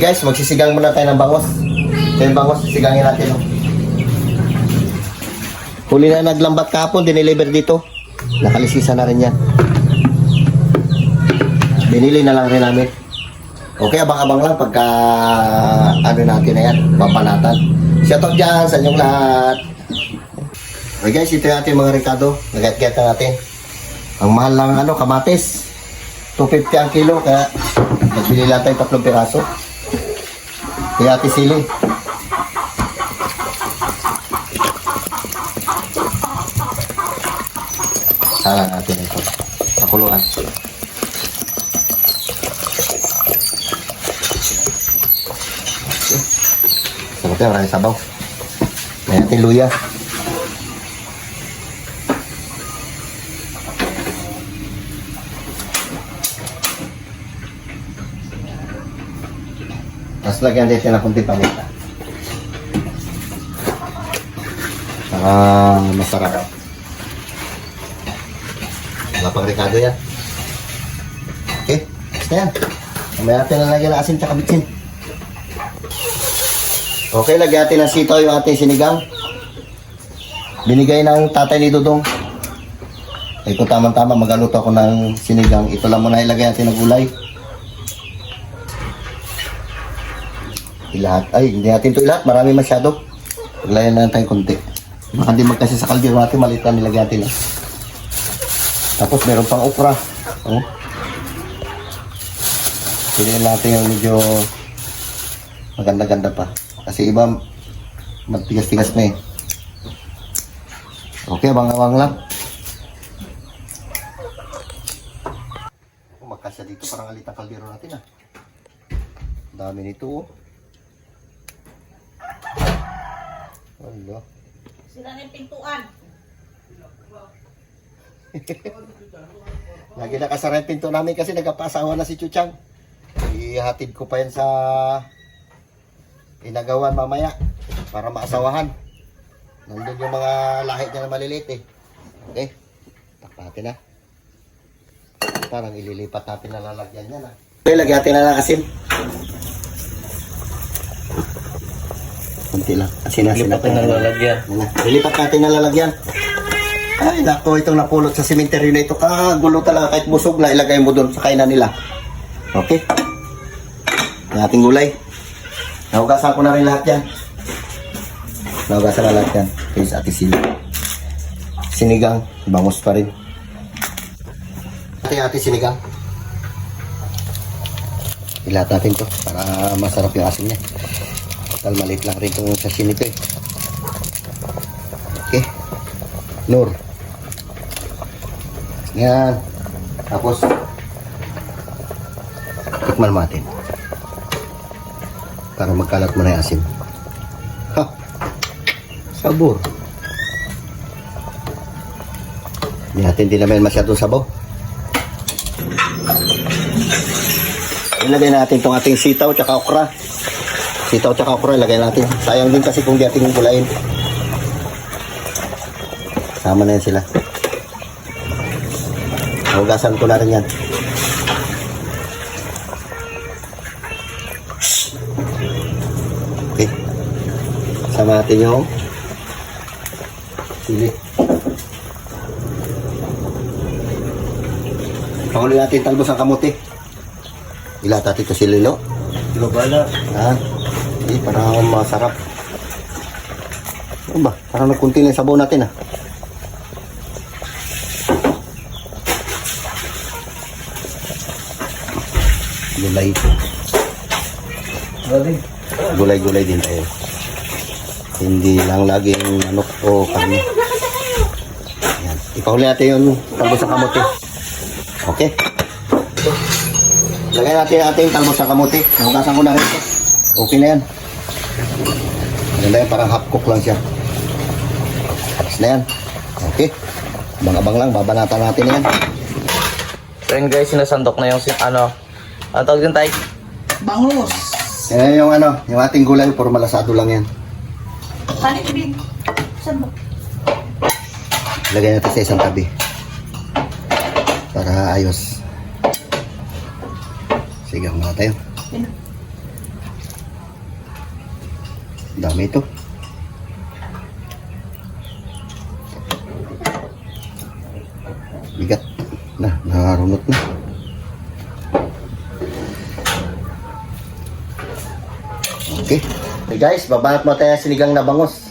Guys, magsisigang muna tayo ng bangos. Ito yung bangos, sisigangin natin. Huli na naglambat kahapon, diniliver dito. Nakalisisan na rin yan. Binili na lang rin namin. Okay, abang-abang lang pagka ano natin na yan, papanatan. Shoutout dyan sa inyong lahat. Okay guys, ito yung ating mga Ricardo. Nagat-get na natin. Ang mahal lang kamatis. 250 ang kilo, kaya nagbili lang tayo 3 piraso. Kaya ati sili. Sala natin ito. Pakuluan. Sarap yan, maraming sabaw. May ating luya. Tapos lagyan natin ng kunting paminta. Para masarap. Wala pang Ricardo yan. Okay, basta yan. Mamaya natin na lagyan ng asin tsaka bitsin. Okay, lagyan natin ng sitaw yung ating sinigang. Binigay ng tatay ni Dudong. Ay kung tama-tama magaluto ako ng sinigang. Ito lang muna ilagay natin ng gulay. Ilahat. Ay, hindi natin ito ilahat. Marami masyado. Paglayan na tayo konti. Baka di magkasi sa kaldero natin. Maliit na nilagyan natin. Tapos meron pang okra. Oh. Piliin natin yung medyo maganda-ganda pa. Kasi iba magtigas-tigas na eh. Okay, abang-abang lang. Magkasya dito. Parang alit ang kaldero natin ah. Dami nito oh. Wala. Sila na yung pintuan. Lagi nakasara yung pinto namin kasi nagpapasawa na si Chuchang. Ihatid ko pa yan sa inagawan mamaya para maasawahan. Nandun yung mga lahi niya na maliliit eh. Okay, takpatin na. Parang ililipat natin na lalagyan niya na. Okay, lagyan natin na ng asin. Kunti lang. Asin-asin natin na lalagyan. Ilipat natin na lalagyan. Ay, nako, itong napulot sa cemetery na ito. Kagulo talaga kahit busog na ilagay mo doon sa kainan nila. Okay. Ang ating gulay. Nahugasan ko na rin lahat yan. Nahugasan na lahat yan. Okay, sa ating sinigang. Bangos pa rin. Ating sinigang. Ilat natin to para masarap yung asin niya. Dahil maliit lang rin itong sashimi ko eh. Okay. Nur. Yan. Tapos, tikman natin. Para magkalat mo na yung asin. Ha! Sabor. Hindi natin naman masyadong sabaw. Ilagay natin itong ating sitaw tsaka okra. Sitaw tsaka okra ilagay natin. Sayang din kasi kung di ating gulayin. Sama na yan sila. Hugasan ko na rin yan. Okay. Sama natin yung sili. Pangulo natin talbos ang kamote. Ilat natin ito sililo. Globala. Ha? Parang masarap. Ano ba? Parang nagkunti na yung sabaw natin ah. Gulay. Gulay-gulay din tayo. Hindi lang laging manok o karne. Ayan. Ipahuli natin yung talbos sa kamote. Okay? Lagay natin ang ating talbos sa kamote. Nahugasan ko na rin ito. Okay na yan. Maganda yan, parang half cook lang siya. Tapos na yan. Okay. Abang-abang lang, babanatan natin yan. So yun guys, sinasandok na yung ano tawag din tayo? Bangus. Yan yung yung ating gulay, puro malasado lang yan. Kanin din. Saan ba? Lagay natin sa isang tabi. Para ayos. Sigang muna tayo. Dami ito. Bigat. Narunot na. Okay. Hey guys, babanat mo tayo sinigang na bangos.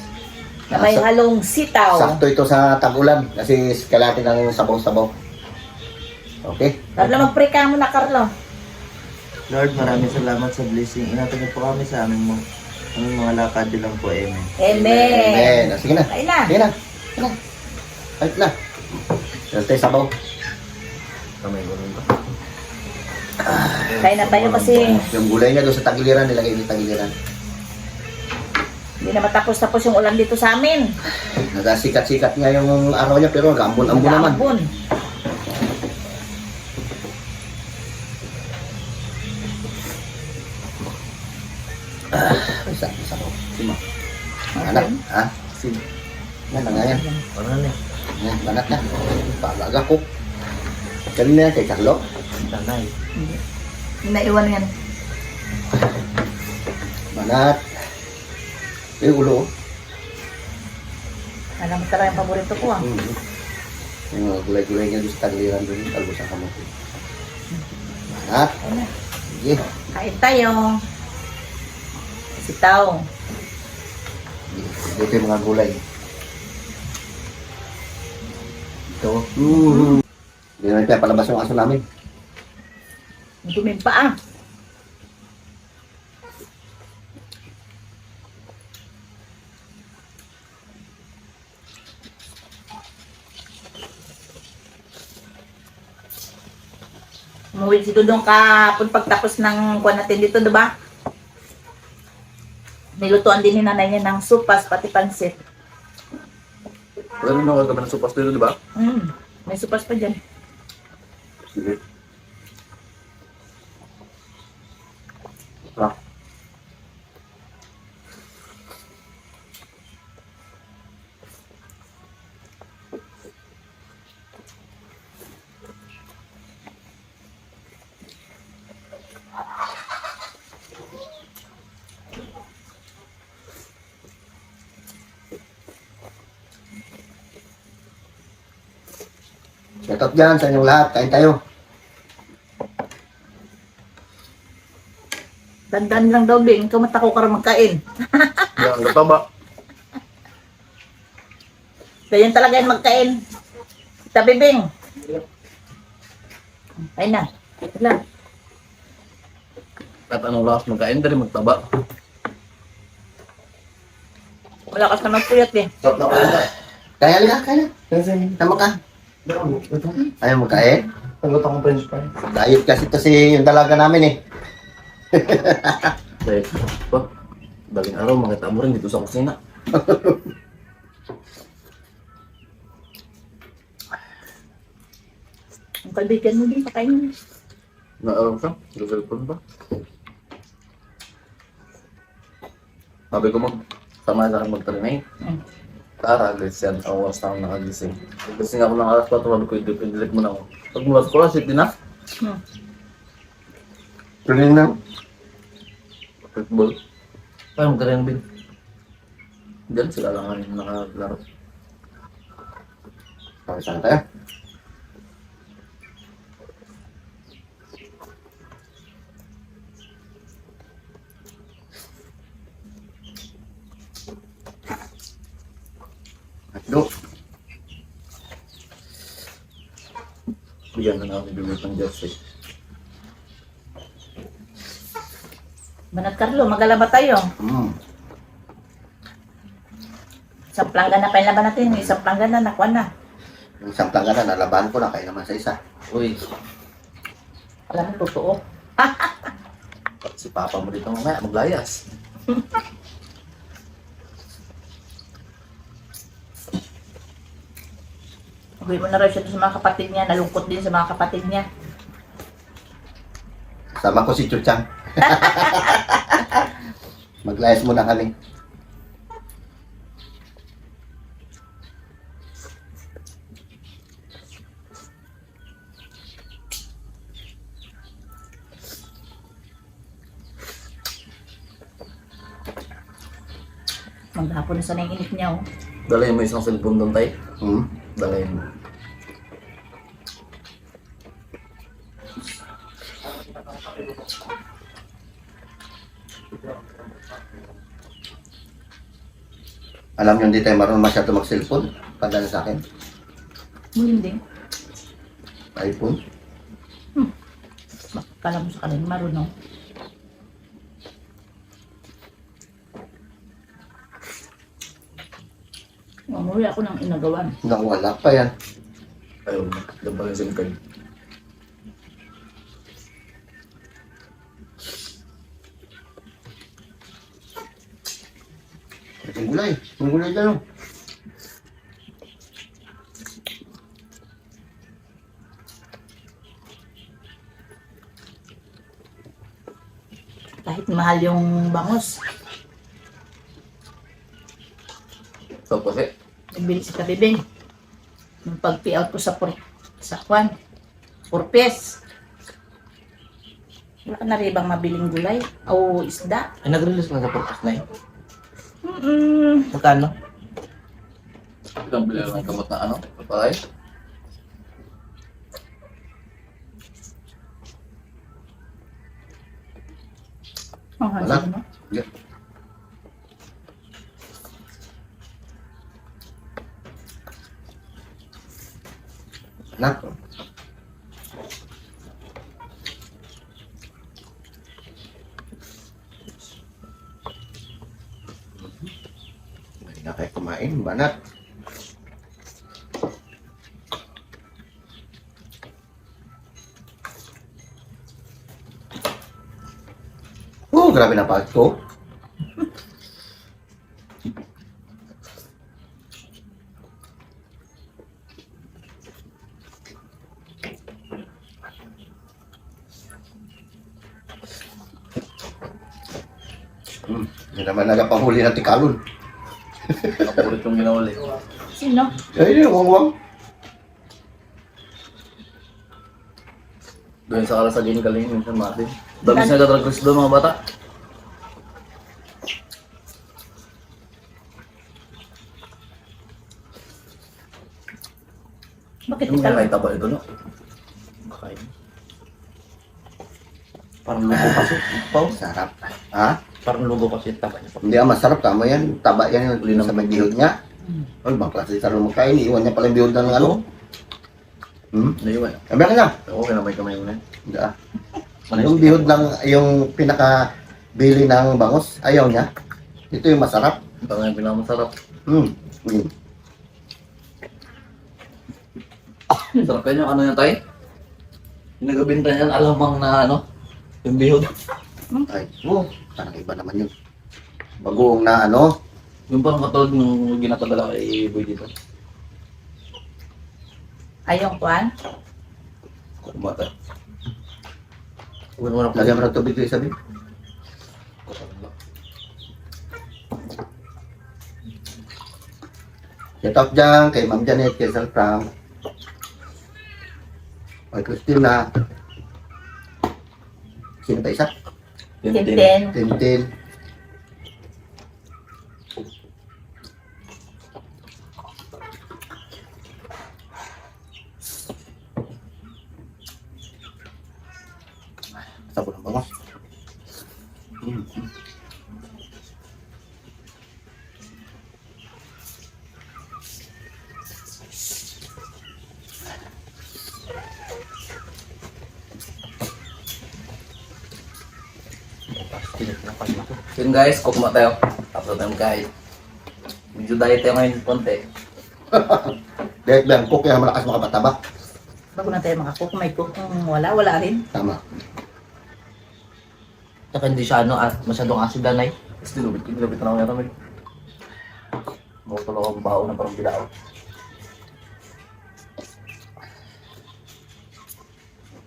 Na may halong sitaw. Sakto ito sa tag-ulan kasi kalahati ng sabaw-sabaw. Okay? Carlo, mag-pray ka muna, Carlo. Lord, maraming salamat sa blessing. Ingatan niyo po kami sa aming mga lakad din lang po. Amen. Amen. Amen. Sige na. Kain na. Sige na. Sige na. Kahit na. Meron tayo sabaw. Kamay ko rin ba? Kain na tayo kasi Yung gulay niya doon sa tagiliran, nilagay niya sa tagiliran. hindi na matapos-tapos yung ulan dito sa amin. Nagasikat-sikat nga yung araw niya pero gambon-ambon naman. Nag-aambon. Isa, sabaw. Sima. Anak, ha? Sin. Yan na nga yan. Ano na? Yan, banat na. Palaga ko. Kanina yan kay Carlo. Tanay. Hindi na iwan yan. Banat. Yung ulo. Alam mo talaga yung paborito ko ah. Yung mga gulay-gulay niya doon sa tagiliran doon. Talbos ang kamote. Banat. Kain na. Sige. Kain tayo. Sitaw. Dito yung mga gulay. Ito. Hindi naman kaya palabas yung aso namin. Duming pa ah. Umuwi si Dudong kapon pagtapos ng kuwan natin dito, diba? Nilutuan din ni nanay niya ng supas, pati pansit. Wala naman kami ng supas dito, di ba? May supas pa dyan. Sige. Ah. Shoutout dyan sa inyong lahat. Kain tayo. Dandan lang daw, Bing. Ikaw matako ka rin magkain. Yan, gato ba? Ganyan talaga yung magkain. Tabi, Bing. Ayun na. Wala. At anong lakas magkain, dari magtaba. Wala ka sa magpuyat eh. Stop na ako. Kaya na, kaya na. Tama ka. Ayaw mo kain? Tagot akong french fry. Diet kasi ito si yung dalaga namin eh. Dahil, ba? Daling araw, makita mo rin dito sa kusina. Ang kaibigan mo din, pakain mo. Naaraw ka? Cellphone ba? Sabi ko sama sa akin mag-trinay. Tara, guys, yan. Ang oras na ako nakagising. Gising ako ng alas 4, sabi ko, i-delete mo na ako. Pag mulas ko lang, city na. Tuloy na. Football. Parang magkaroon bin. Diyan sila lang ang nakalaro. Okay, saan tayo? Atlo. Bigyan na namin bibig ng jersey. Manat Carlo, magala ba tayo? Isang planggana pa yung laban natin. Isang planggana, nakuha na. Yung isang planggana, nalaban ko na kayo naman sa isa. Uy, Alam mo, totoo. pati si Papa mo dito mamaya, maglayas. Uwi mo na rin siya sa mga kapatid niya. Nalungkot din sa mga kapatid niya. Sama ko si Chuchang. Maglayas muna kami. Maghapon na sa naiinit niya, oh. Dalayan mo isang cellphone doon, tay. Hmm? Dalayan mo. Alam niyo, hindi tayo marunong masyado mag-cellphone. Padala sa akin. Hindi. iPhone. Kala mo sa kanila, marunong. Umuwi ako ng inagawan. Nawala pa yan. Ayaw mo. Diyan pa rin SIM card. Yung gulay. Yung gulay dyan. Oh. Kahit mahal yung bangos, So, kasi, nabili si Kabibing. Nung pag-payout ko sa kwan, 4 pies. Wala ka na rin bang mabiling gulay? O isda? Ay, nag-release na sa podcast na yun. Mm-mm. Magkano? ilang bili lang ng kamot na ano? Paparay? Oh, Wala. ano mo? Yeah. Anak. Hindi na kayo kumain, banat. Oh, grabe na pagod ko. Hindi naman nagapahuli ng tikalon. Nakapulit yung ginawali. Sino? Ay, wang-wang. Doon sa alas sa ginikaling minsan Martin. Dami siya nag-drug race doon mga bata. Bakit Yung ikaw? nakita ba ito no? Kakain. Parang lugo kasi. Pao, Sarap. Ha? parang lugo kasi yung taba niya. Hindi masarap. Tama yan. Taba yan yung sa may bihod niya. Ay, bang klase sa lumakain. Iwan niya pala yung bihod ng ano. Hmm? Naiwan. Sabi ka na. Okay na may kamay mo na. Hindi ah. Yung bihod ng, yung pinaka bili ng bangos, ayaw niya. Ito yung masarap. Ito nga yung pinakamasarap. Hmm. Hmm. Sarap yan yung ano yan tayo. Yung nagabinta yan, alamang na ano. Yung bihod. Ay, parang iba naman yun. Bagoong na ano. Yung parang katulad nung ginapadala kay Boy dito. Ayong kwan? Kumata. Huwag mo na Lagyan mo ng tubig ko isabi. Shout out dyan kay Ma'am Janet, kay Sir Frank. Kay Christina. Sino pa isa? Tintin. Tintin. Sabon ng bangos. Yun guys, kukuma tayo. Tapos tayo guys. Medyo diet tayo ngayon konti. Dahil ba ang cook kaya malakas makapataba? Bago na tayo makakook, may cook. Wala, wala rin. Tama. Saka hindi siya ano, masyadong acid danay. Tapos dinubit na ako yata may. Mawala akong bao na parang bilao.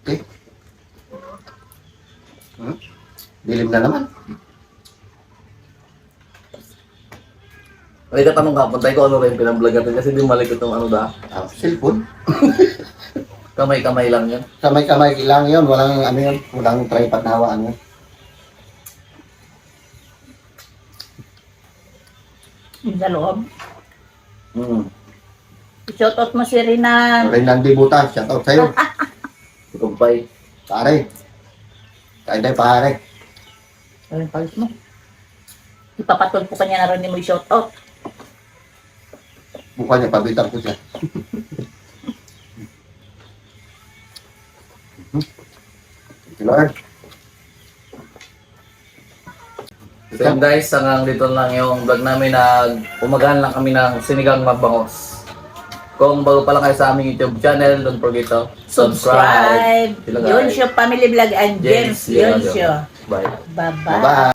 Okay. Hmm? Dilim na naman. May katanong ka, pantay ko ano rin pinang-vlog natin kasi di malikot yung ano da. Cellphone. Kamay-kamay lang yan. Kamay-kamay lang yun. Walang ano yun. Walang tripod na hawaan yun. Yung sa loob. Hmm. Shoutout mo si Rinan. Renan Dibutan, shout out sa'yo. Kumpay. Pare. Kain tayo pare. Ayun, palit mo. Ipapatol po kanya na rin mo yung shoutout. Buka niya, pabitan ko siya. Thank you, Lord. So yun guys, hanggang dito lang yung vlog namin na umagahan lang kami ng sinigang magbangos. Kung bago pa lang kayo sa aming YouTube channel, don't forget to Subscribe. Sila, guys. Yun siya, Family Vlog and James. Yun siya. Bye. Bye-bye. Bye-bye.